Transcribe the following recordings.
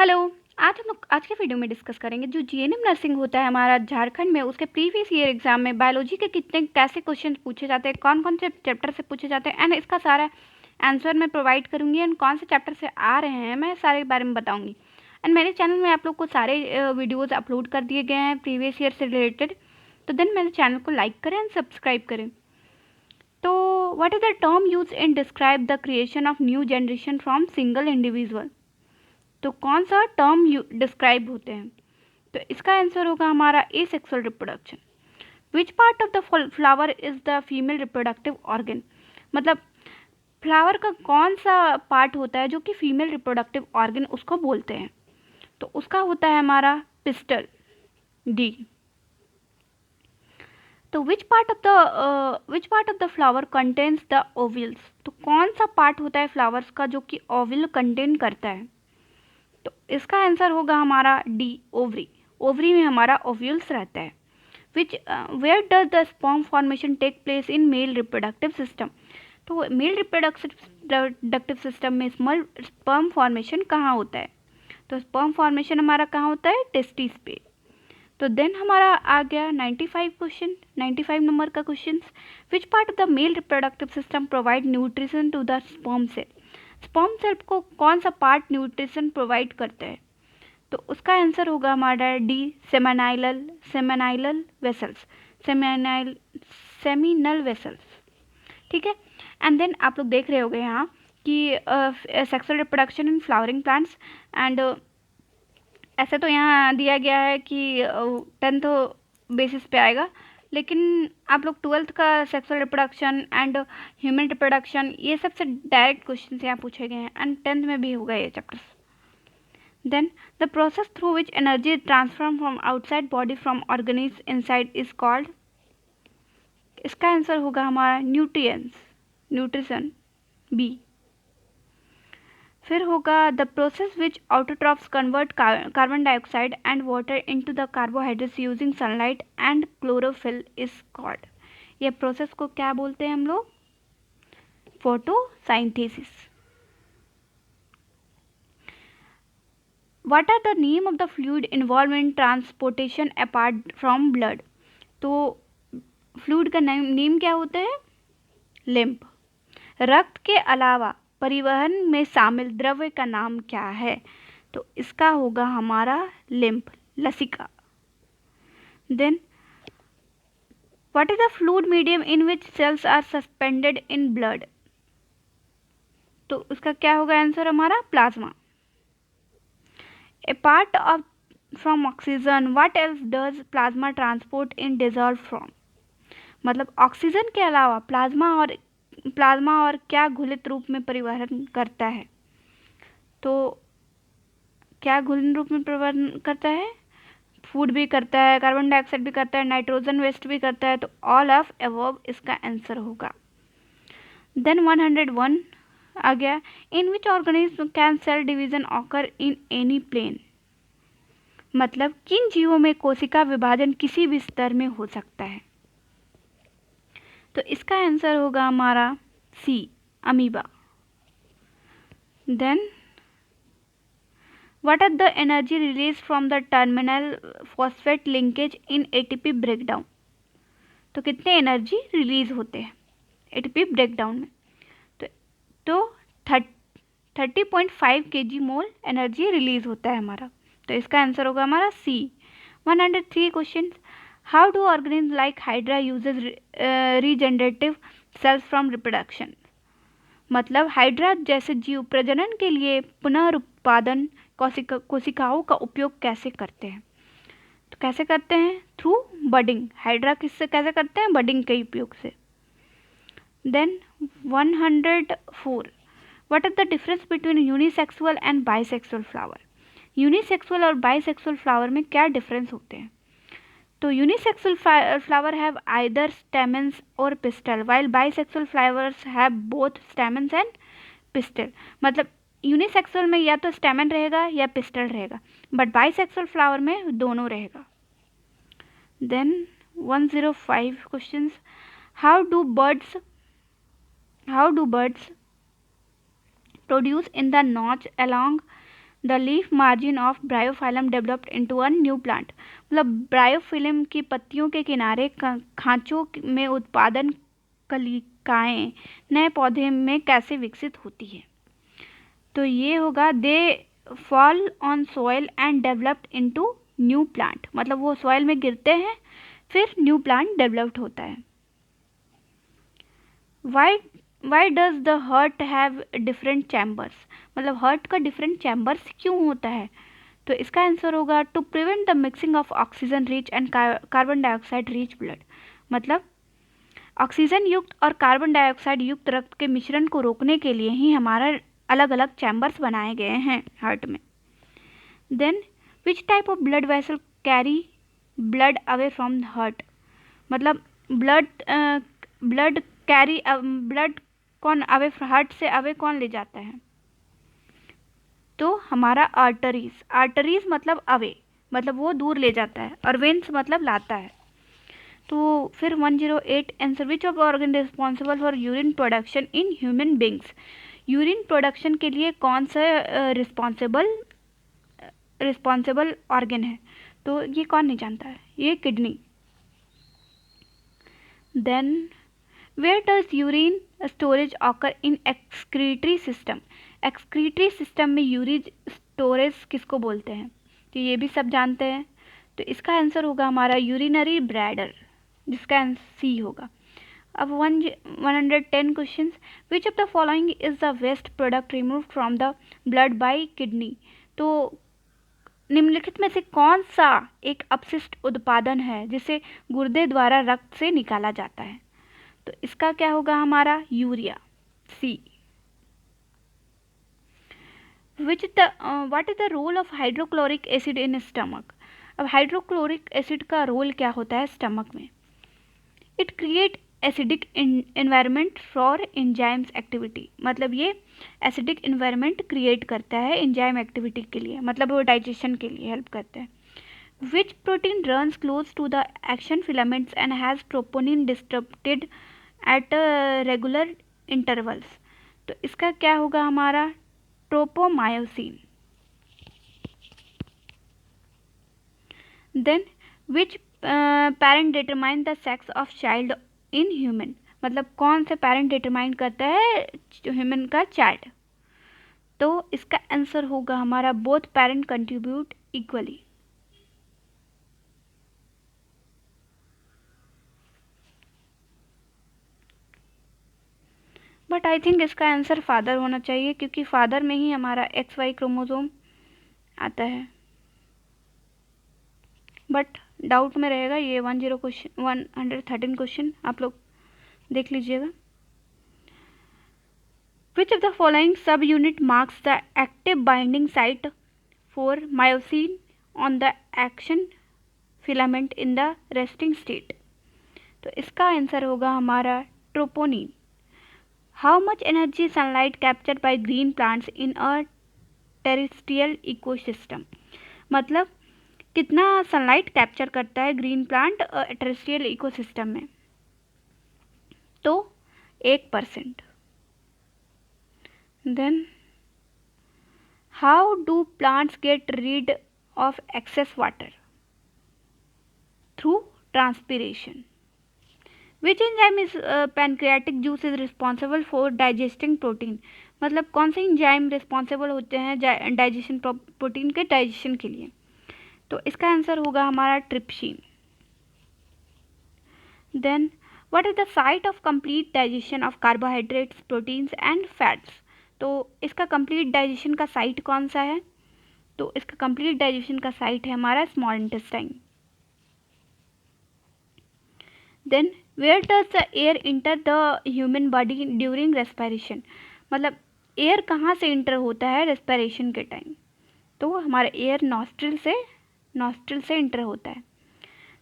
Hello. आज हम लोग आज के वीडियो में डिस्कस करेंगे जो जीएनएम नर्सिंग होता है हमारा झारखंड में, उसके प्रीवियस ईयर एग्जाम में बायोलॉजी के कितने कैसे क्वेश्चन पूछे जाते हैं, कौन कौन से चैप्टर से पूछे जाते हैं, एंड इसका सारा आंसर मैं प्रोवाइड करूंगी। एंड कौन से चैप्टर से आ रहे हैं मैं सारे बारे में बताऊंगी। एंड मेरे चैनल में आप लोग को सारे वीडियोज़ अपलोड कर दिए गए हैं प्रीवियस ईयर से रिलेटेड, तो देन मेरे चैनल को लाइक करें एंड सब्सक्राइब करें। तो what is the term use in describe the creation of new generation from single individual? तो कौन सा टर्म डिस्क्राइब होते हैं? तो इसका आंसर होगा हमारा asexual reproduction. Which part of the flower is the female reproductive organ? मतलब फ्लावर का कौन सा पार्ट होता है जो कि फीमेल रिप्रोडक्टिव ऑर्गन उसको बोलते हैं? तो उसका होता है हमारा पिस्टल, डी। तो विच part of the flower contains the ovules? तो कौन सा पार्ट होता है फ्लावर्स का जो कि ओव्यूल कंटेन करता है? तो इसका आंसर होगा हमारा डी, ओवरी। ओवरी में हमारा ओव्यूल्स रहता है। Which where does the sperm formation take place in male reproductive system? तो मेल रिप्रोडक्टिव सिस्टम में स्पर्म फॉर्मेशन कहाँ होता है? तो स्पर्म फॉर्मेशन हमारा कहाँ होता है? टेस्टिस पे। तो देन हमारा आ गया 95 क्वेश्चन, 95 नंबर का question. Which part of the male reproductive system provide nutrition to the sperm cell? Sperm cell को कौन सा पार्ट न्यूट्रिशन प्रोवाइड करता है? तो उसका आंसर होगा हमारा डी, सेमेनाइलल वेसल्स, सेमिनल वेसल्स। ठीक है। एंड देन आप लोग देख रहे होंगे यहाँ कि sexual reproduction in flowering plants. And ऐसे तो यहाँ दिया गया है कि 10th बेसिस पे आएगा, लेकिन आप लोग 12th का sexual reproduction and human reproduction ये सबसे डायरेक्ट क्वेश्चन यहाँ पूछे गए हैं, एंड 10th में भी होगा ये chapters. Then the process through which energy transfer from outside body from organism inside is called? इसका आंसर होगा हमारा न्यूट्रिशन, बी। फिर होगा the process which autotrophs convert carbon dioxide and water into the carbohydrates using sunlight and chlorophyll is called? ये process को क्या बोलते हैं हम लोग? Photosynthesis. What are the name of the fluid involve in transportation apart from blood? तो fluid का name क्या होता है? लिम्फ। रक्त के अलावा परिवहन में शामिल द्रव्य का नाम क्या है? तो इसका होगा हमारा लिम्फ, लसिका। Then what is the fluid medium in which cells are suspended in blood? तो उसका क्या होगा आंसर हमारा? Plasma. A part of from oxygen what else does plasma transport in dissolve from? मतलब ऑक्सीजन के अलावा प्लाज्मा और क्या घुलित रूप में परिवहन करता है? तो क्या घुलित रूप में परिवहन करता है? फूड भी करता है, कार्बन डाइऑक्साइड भी करता है, नाइट्रोजन वेस्ट भी करता है। तो ऑल ऑफ अबव इसका आंसर होगा। देन 101 आ गया, in which organism can cell division occur in any plane? मतलब किन जीवों में कोशिका विभाजन किसी भी स्तर में हो सकता है? तो इसका आंसर होगा हमारा C, amoeba. Then what are the energy release from the terminal phosphate linkage in ATP breakdown? तो कितने एनर्जी रिलीज होते हैं एटीपी ब्रेकडाउन में? तो 30.5 kg मोल एनर्जी रिलीज होता है हमारा। तो इसका आंसर होगा हमारा C. 103 question, how do organism like hydra uses regenerative cells from reproduction? मतलब हाइड्रा जैसे जीव प्रजनन के लिए पुनरुत्पादन कोशिकाओं का उपयोग कैसे करते हैं? तो कैसे करते हैं? Through budding. हाइड्रा किससे कैसे करते हैं? बडिंग के उपयोग से। Then 104, what are the difference between unisexual and bisexual flower? Unisexual और बाइसेक्सुअल फ्लावर में क्या डिफरेंस होते हैं? तो unisexual flower have either stamens और pistil, while bisexual flowers have both stamens and pistil. मतलब यूनिसेक्सुअल में या तो स्टेमन रहेगा या पिस्टल रहेगा, बट बाइसेक्सुअल फ्लावर में दोनों रहेगा। Then 105 questions, how do birds produce in the notch along the leaf margin of bryophyllum developed into a new plant. मतलब ब्रायोफिल्म की पत्तियों के किनारे खांचों में उत्पादन कलिकाएं नए पौधे में कैसे विकसित होती है। तो ये होगा they fall on soil and developed into new plant. मतलब वो सॉइल में गिरते हैं फिर न्यू प्लांट डेवलप्ड होता है। Why does the heart have different chambers. मतलब हार्ट का डिफरेंट चैम्बर्स क्यों होता है। तो इसका आंसर होगा to prevent the mixing of oxygen rich and carbon dioxide rich blood. मतलब ऑक्सीजन युक्त और कार्बन डाइऑक्साइड युक्त रक्त के मिश्रण को रोकने के लिए ही हमारा अलग अलग चैम्बर्स बनाए गए हैं हार्ट में। Then which type of blood vessel carry blood away from the heart. मतलब ब्लड कौन अवे हार्ट से अवे कौन ले जाता है। तो हमारा आर्टरीज मतलब अवे, मतलब वो दूर ले जाता है, और वेन्स मतलब लाता है। तो फिर 108 answer which of organ responsible for urine production in human beings. Urine production के लिए कौन सा रिस्पॉन्सिबल ऑर्गन है। तो ये कौन नहीं जानता है, ये kidney. Then where does urine storage occur in excretory system. Excretory system में यूरिन स्टोरेज किसको बोलते हैं। तो ये भी सब जानते हैं। तो इसका आंसर होगा हमारा यूरिनरी ब्लैडर, जिसका आंसर सी होगा। अब 110 question which of the following is the waste product remove from the blood by kidney. तो निम्नलिखित में से कौन सा एक अपशिष्ट उत्पादन है जिसे गुर्दे द्वारा रक्त से निकाला जाता है। तो इसका क्या होगा हमारा urea, C. What is the role of hydrochloric acid in stomach. अब हाइड्रोक्लोरिक एसिड का रोल क्या होता है स्टमक में। It create acidic environment for enzymes activity. मतलब ये एसिडिक एनवायरनमेंट क्रिएट करता है एंजाइम एक्टिविटी के लिए, मतलब वो डाइजेशन के लिए हेल्प करता है। Which protein runs close to the action filaments and has troponin disturbed at regular intervals. तो इसका क्या होगा हमारा tropomyosin. Then which parent determine the sex of child in human. मतलब कौन से पेरेंट डिटरमाइन करता है ह्यूमन का चाइल्ड। तो इसका आंसर होगा हमारा both parent contribute equally. But I think इसका आंसर फादर होना चाहिए, क्योंकि फादर में ही हमारा XY क्रोमोसोम आता है। बट डाउट में रहेगा ये 113 क्वेश्चन आप लोग देख लीजिएगा। Which of the following subunit marks the active binding site for myosin on the action filament in the resting state। तो इसका आंसर होगा हमारा troponin. How much energy sunlight captured by green plants in a terrestrial ecosystem। मतलब कितना sunlight capture करता है green plant terrestrial ecosystem में। तो 1%। Then how do plants get rid of excess water? Through transpiration। Which enzyme is pancreatic juice is responsible for digesting protein। मतलब कौन से enzyme responsible होते हैं डाइजेशन प्रोटीन के डाइजेशन के लिए। तो इसका आंसर होगा हमारा trypsin. Then what is the site of complete digestion of carbohydrates proteins and fats. तो इसका कंप्लीट डाइजेशन का साइट कौन सा है। तो इसका कंप्लीट डाइजेशन का साइट है हमारा small intestine. Then where does the air enter the human body during respiration. मतलब एयर कहाँ से इंटर होता है रेस्पिरेशन के टाइम। तो हमारा एयर नॉस्ट्रिल से इंटर होता है।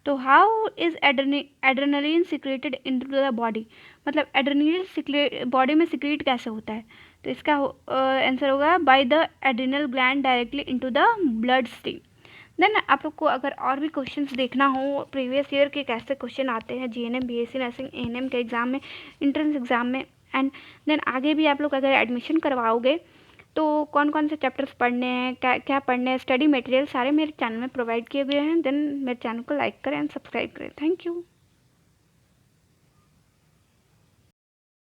तो how is adrenaline secreted into the body. मतलब एड्रेनलिन बॉडी में सिक्रेट कैसे होता है। तो इसका आंसर होगा by the adrenal gland directly into the blood stream. Then आप लोग को अगर और भी क्वेश्चंस देखना हो प्रीवियस ईयर के कैसे क्वेश्चन आते हैं GNM BSc नर्सिंग ANM के एग्ज़ाम में, एंट्रेंस एग्ज़ाम में, एंड देन आगे भी आप लोग अगर एडमिशन करवाओगे तो कौन कौन से चैप्टर्स पढ़ने हैं, क्या क्या पढ़ने हैं, स्टडी मटेरियल सारे मेरे चैनल में प्रोवाइड किए गए हैं। देन मेरे चैनल को लाइक करें एंड सब्सक्राइब करें। Thank you.